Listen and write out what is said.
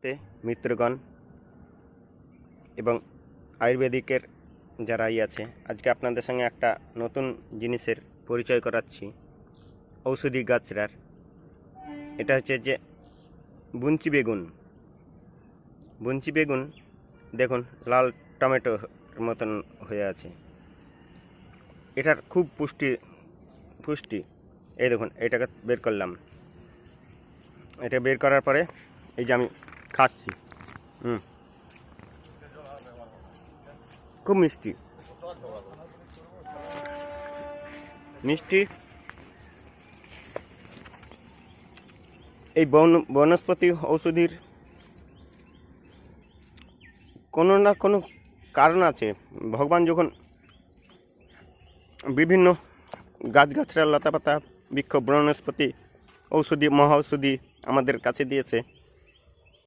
নমস্তে মিত্রগণ এবং আয়ুর্বেদিকের যারা আছে আজকে আপনাদের সঙ্গে একটা নতুন জিনিসের পরিচয় করাচ্ছি। ঔষধি গাছরার এটা হচ্ছে যে বুঞ্চি বেগুন দেখুন লাল টমেটোর মতন হয়ে আছে। এটার খুব পুষ্টি এই দেখুন, এটাকে বের করলাম। এটা বের করার পরে এই যে আমি খাচ্ছি, খুব মিষ্টি। এই বনস্পতি ঔষধির কোনো না কোনো কারণ আছে। ভগবান যখন বিভিন্ন গাছগাছরা, লতাপাতা, বৃক্ষ, বনস্পতি, ঔষধি, মহা ঔষধি আমাদের কাছে দিয়েছে,